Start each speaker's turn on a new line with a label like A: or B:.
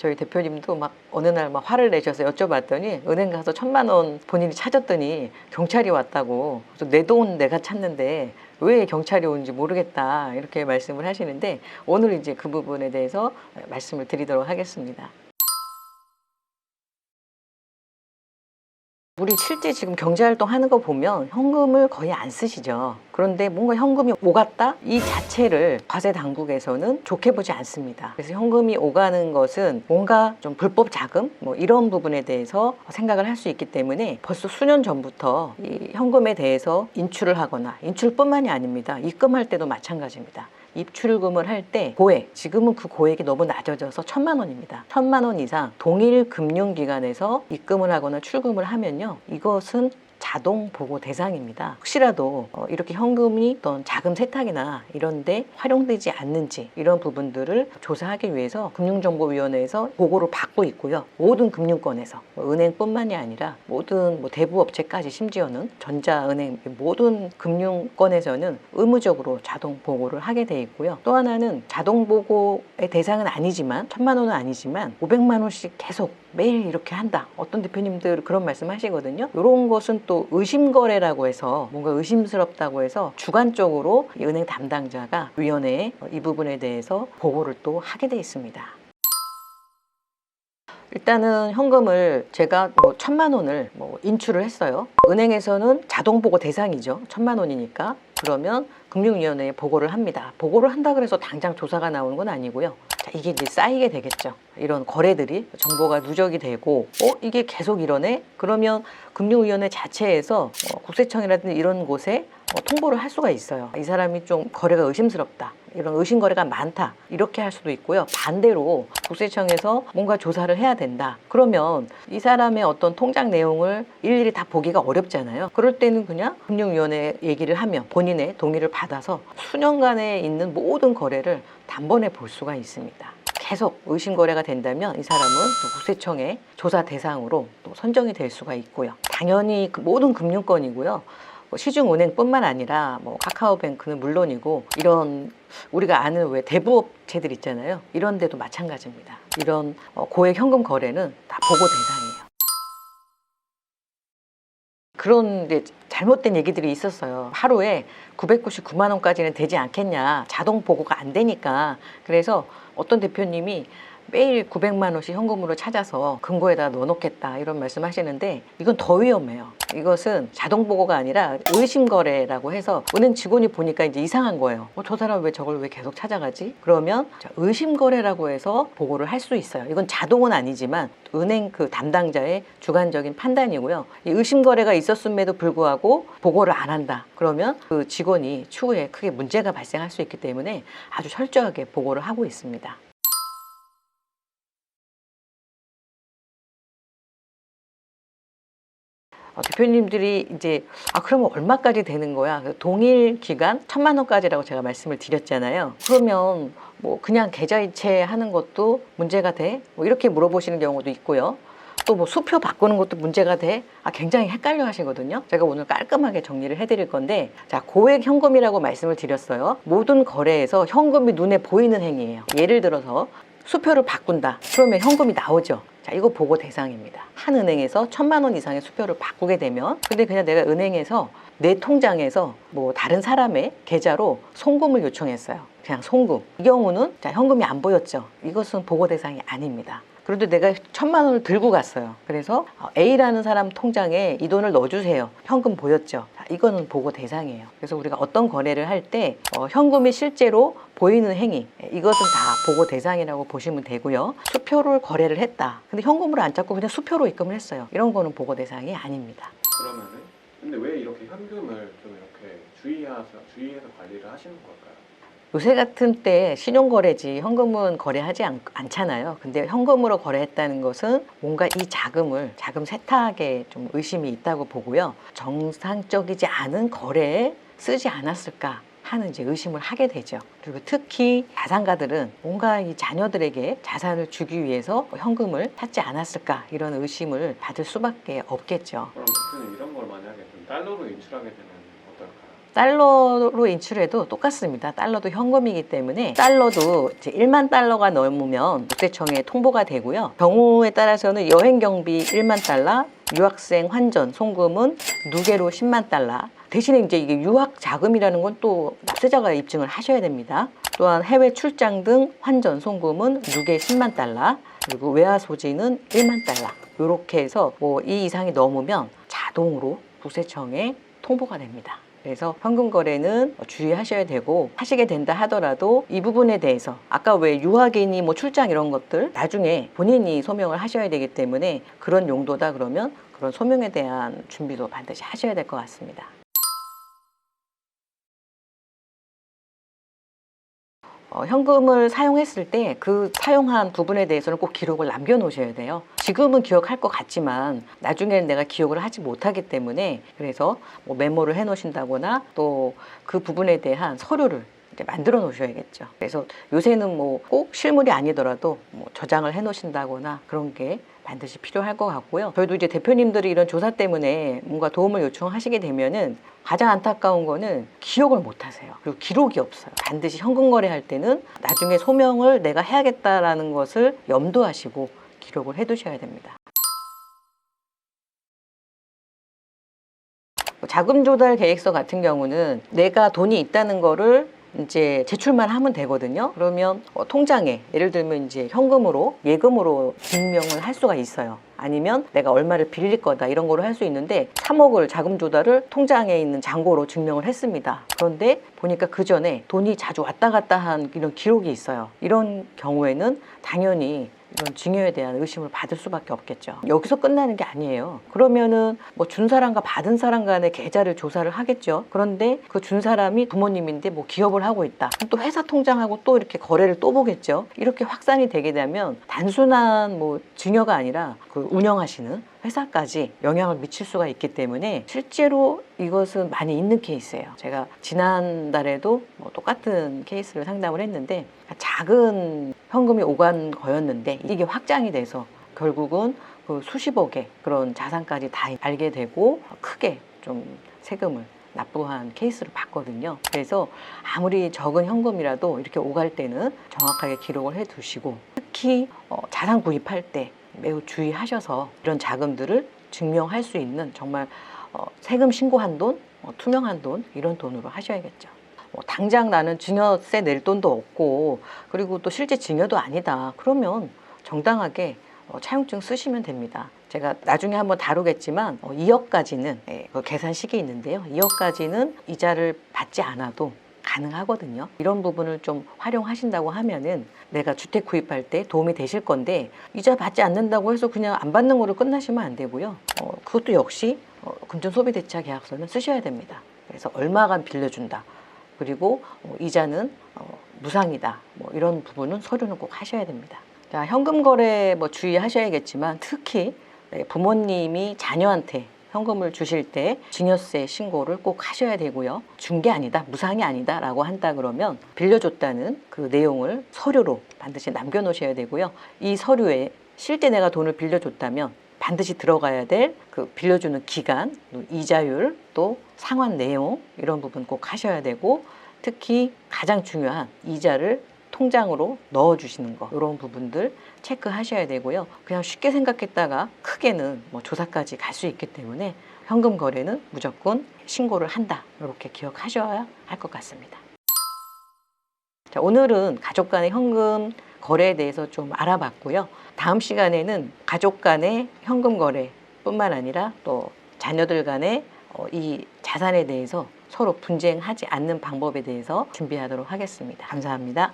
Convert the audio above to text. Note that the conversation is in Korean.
A: 저희 대표님도 막 어느 날 막 화를 내셔서 여쭤봤더니 은행 가서 1,000만 원 본인이 찾았더니 경찰이 왔다고. 그래서 내 돈 내가 찾는데 왜 경찰이 오는지 모르겠다 이렇게 말씀을 하시는데, 오늘 이제 그 부분에 대해서 말씀을 드리도록 하겠습니다. 우리 실제 지금 경제활동 하는 거 보면 현금을 거의 안 쓰시죠. 그런데 뭔가 현금이 오갔다? 이 자체를 과세 당국에서는 좋게 보지 않습니다. 그래서 현금이 오가는 것은 뭔가 좀 불법 자금? 뭐 이런 부분에 대해서 생각을 할 수 있기 때문에 벌써 수년 전부터 이 현금에 대해서 인출을 하거나, 인출뿐만이 아닙니다. 입금할 때도 마찬가지입니다. 입출금을 할 때 고액, 지금은 그 고액이 너무 낮아져서 1,000만 원입니다. 1,000만 원 이상 동일 금융기관에서 입금을 하거나 출금을 하면요, 이것은 자동 보고 대상입니다. 혹시라도 이렇게 현금이 어떤 자금 세탁이나 이런 데 활용되지 않는지, 이런 부분들을 조사하기 위해서 금융정보위원회에서 보고를 받고 있고요. 모든 금융권에서 은행뿐만이 아니라 모든 대부업체까지, 심지어는 전자은행 모든 금융권에서는 의무적으로 자동 보고를 하게 돼 있고요. 또 하나는 자동 보고의 대상은 아니지만, 1,000만 원은 아니지만 500만 원씩 계속 매일 이렇게 한다. 어떤 대표님들 그런 말씀 하시거든요. 이런 것은 또 의심거래라고 해서, 뭔가 의심스럽다고 해서 주관적으로 은행 담당자가 위원회에 이 부분에 대해서 보고를 또 하게 돼 있습니다. 일단은 현금을 제가 1,000만 원을 인출을 했어요. 은행에서는 자동 보고 대상이죠. 1,000만 원이니까. 그러면 금융위원회에 보고를 합니다. 보고를 한다 그래서 당장 조사가 나오는 건 아니고요. 자, 이게 이제 쌓이게 되겠죠. 이런 거래들이 정보가 누적이 되고, 이게 계속 이러네? 그러면 금융위원회 자체에서 국세청이라든지 이런 곳에 통보를 할 수가 있어요. 이 사람이 좀 거래가 의심스럽다, 이런 의심 거래가 많다, 이렇게 할 수도 있고요. 반대로 국세청에서 뭔가 조사를 해야 된다. 그러면 이 사람의 어떤 통장 내용을 일일이 다 보기가 어렵잖아요. 그럴 때는 그냥 금융위원회 얘기를 하면 본인의 동의를 받아서 수년간에 있는 모든 거래를 단번에 볼 수가 있습니다. 계속 의심 거래가 된다면 이 사람은 또 국세청의 조사 대상으로 또 선정이 될 수가 있고요. 당연히 모든 금융권이고요. 시중은행뿐만 아니라 카카오뱅크는 물론이고, 이런 우리가 아는 왜 대부업체들 있잖아요. 이런 데도 마찬가지입니다. 이런 고액 현금 거래는 다 보고 대상이에요. 그런 잘못된 얘기들이 있었어요. 하루에 999만 원까지는 되지 않겠냐, 자동 보고가 안 되니까. 그래서 어떤 대표님이 매일 900만 원씩 현금으로 찾아서 금고에다 넣어놓겠다, 이런 말씀 하시는데, 이건 더 위험해요. 이것은 자동 보고가 아니라 의심 거래라고 해서 은행 직원이 보니까 이제 이상한 거예요. 저 사람 왜 저걸 왜 계속 찾아가지? 그러면 의심 거래라고 해서 보고를 할 수 있어요. 이건 자동은 아니지만 은행 그 담당자의 주관적인 판단이고요. 이 의심 거래가 있었음에도 불구하고 보고를 안 한다. 그러면 그 직원이 추후에 크게 문제가 발생할 수 있기 때문에 아주 철저하게 보고를 하고 있습니다. 대표님들이 이제 그러면 얼마까지 되는 거야? 동일 기간 1,000만 원까지라고 제가 말씀을 드렸잖아요. 그러면 그냥 계좌이체 하는 것도 문제가 돼? 이렇게 물어보시는 경우도 있고요. 또 수표 바꾸는 것도 문제가 돼? 굉장히 헷갈려 하시거든요. 제가 오늘 깔끔하게 정리를 해드릴 건데, 자, 고액 현금이라고 말씀을 드렸어요. 모든 거래에서 현금이 눈에 보이는 행위예요. 예를 들어서 수표를 바꾼다. 그러면 현금이 나오죠. 자, 이거 보고 대상입니다. 한 은행에서 1,000만 원 이상의 수표를 바꾸게 되면, 근데 그냥 내가 은행에서 내 통장에서 다른 사람의 계좌로 송금을 요청했어요. 그냥 송금. 이 경우는 자, 현금이 안 보였죠. 이것은 보고 대상이 아닙니다. 그런데 내가 1,000만 원을 들고 갔어요. 그래서 A라는 사람 통장에 이 돈을 넣어주세요. 현금 보였죠. 이거는 보고 대상이에요. 그래서 우리가 어떤 거래를 할 때 현금이 실제로 보이는 행위, 이것은 다 보고 대상이라고 보시면 되고요. 수표를 거래를 했다. 근데 현금으로 안 찾고 그냥 수표로 입금을 했어요. 이런 거는 보고 대상이 아닙니다.
B: 그러면은 근데 왜 이렇게 현금을 좀 이렇게 주의해서 관리를 하시는 걸까요?
A: 요새 같은 때 신용거래지 현금은 거래하지 않잖아요. 근데 현금으로 거래했다는 것은 뭔가 이 자금 세탁에 좀 의심이 있다고 보고요. 정상적이지 않은 거래에 쓰지 않았을까 하는 이제 의심을 하게 되죠. 그리고 특히 자산가들은 뭔가 이 자녀들에게 자산을 주기 위해서 현금을 찾지 않았을까, 이런 의심을 받을 수밖에 없겠죠.
B: 그럼 대표님, 이런 걸 만약에 좀 달러로 인출하게 되면 어떨까요?
A: 달러로 인출해도 똑같습니다. 달러도 현금이기 때문에 달러도 이제 1만 달러가 넘으면 국세청에 통보가 되고요. 경우에 따라서는 여행 경비 1만 달러, 유학생 환전 송금은 누계로 10만 달러. 대신에 이제 이게 유학 자금이라는 건 또 납세자가 입증을 하셔야 됩니다. 또한 해외 출장 등 환전 송금은 누계 10만 달러, 그리고 외화 소지는 1만 달러. 이렇게 해서 뭐 이 이상이 넘으면 자동으로 국세청에 통보가 됩니다. 그래서 현금 거래는 주의하셔야 되고, 하시게 된다 하더라도 이 부분에 대해서 아까 왜 유학인이 뭐 출장 이런 것들 나중에 본인이 소명을 하셔야 되기 때문에 그런 용도다 그러면 그런 소명에 대한 준비도 반드시 하셔야 될 것 같습니다. 현금을 사용했을 때 그 사용한 부분에 대해서는 꼭 기록을 남겨 놓으셔야 돼요. 지금은 기억할 것 같지만 나중에는 내가 기억을 하지 못하기 때문에, 그래서 뭐 메모를 해 놓으신다거나 또 그 부분에 대한 서류를 이제 만들어 놓으셔야겠죠. 그래서 요새는 뭐 꼭 실물이 아니더라도 뭐 저장을 해 놓으신다거나 그런 게 반드시 필요할 것 같고요. 저희도 이제 대표님들이 이런 조사 때문에 뭔가 도움을 요청하시게 되면은 가장 안타까운 거는 기억을 못 하세요. 그리고 기록이 없어요. 반드시 현금 거래할 때는 나중에 소명을 내가 해야겠다라는 것을 염두하시고 기록을 해 두셔야 됩니다. 자금 조달 계획서 같은 경우는 내가 돈이 있다는 거를 이제 제출만 하면 되거든요. 그러면 통장에 예를 들면 이제 현금으로 예금으로 증명을 할 수가 있어요. 아니면 내가 얼마를 빌릴 거다 이런 거로 할 수 있는데 3억을 자금 조달을 통장에 있는 잔고로 증명을 했습니다. 그런데 보니까 그 전에 돈이 자주 왔다 갔다 한 이런 기록이 있어요. 이런 경우에는 당연히 이런 증여에 대한 의심을 받을 수밖에 없겠죠. 여기서 끝나는 게 아니에요. 그러면은 뭐 준 사람과 받은 사람 간의 계좌를 조사를 하겠죠. 그런데 그 준 사람이 부모님인데 뭐 기업을 하고 있다. 그럼 또 회사 통장하고 또 이렇게 거래를 또 보겠죠. 이렇게 확산이 되게 되면 단순한 뭐 증여가 아니라 그 운영하시는 회사까지 영향을 미칠 수가 있기 때문에 실제로 이것은 많이 있는 케이스예요. 제가 지난달에도 뭐 똑같은 케이스를 상담을 했는데 작은 현금이 오간 거였는데 이게 확장이 돼서 결국은 그 수십억의 그런 자산까지 다 알게 되고 크게 좀 세금을 납부한 케이스를 봤거든요. 그래서 아무리 적은 현금이라도 이렇게 오갈 때는 정확하게 기록을 해 두시고, 특히 자산 구입할 때 매우 주의하셔서 이런 자금들을 증명할 수 있는 정말 세금 신고한 돈, 투명한 돈 이런 돈으로 하셔야겠죠. 당장 나는 증여세 낼 돈도 없고 그리고 또 실제 증여도 아니다. 그러면 정당하게 차용증 쓰시면 됩니다. 제가 나중에 한번 다루겠지만 2억까지는 그 계산식이 있는데요. 2억까지는 이자를 받지 않아도 가능하거든요. 이런 부분을 좀 활용하신다고 하면은 내가 주택 구입할 때 도움이 되실 건데, 이자 받지 않는다고 해서 그냥 안 받는 거로 끝나시면 안 되고요. 그것도 역시 금전소비대차 계약서는 쓰셔야 됩니다. 그래서 얼마간 빌려준다. 그리고 이자는 무상이다. 뭐 이런 부분은 서류는 꼭 하셔야 됩니다. 자, 현금 거래 뭐 주의하셔야겠지만 특히 부모님이 자녀한테 현금을 주실 때 증여세 신고를 꼭 하셔야 되고요. 준 게 아니다, 무상이 아니다 라고 한다 그러면 빌려줬다는 그 내용을 서류로 반드시 남겨 놓으셔야 되고요. 이 서류에 실제 내가 돈을 빌려줬다면 반드시 들어가야 될 그 빌려주는 기간, 이자율, 또 상환 내용 이런 부분 꼭 하셔야 되고, 특히 가장 중요한 이자를 통장으로 넣어주시는 거, 이런 부분들 체크하셔야 되고요. 그냥 쉽게 생각했다가 크게는 뭐 조사까지 갈 수 있기 때문에 현금 거래는 무조건 신고를 한다, 이렇게 기억하셔야 할 것 같습니다. 자, 오늘은 가족 간의 현금 거래에 대해서 좀 알아봤고요. 다음 시간에는 가족 간의 현금 거래뿐만 아니라 또 자녀들 간의 이 자산에 대해서 서로 분쟁하지 않는 방법에 대해서 준비하도록 하겠습니다. 감사합니다.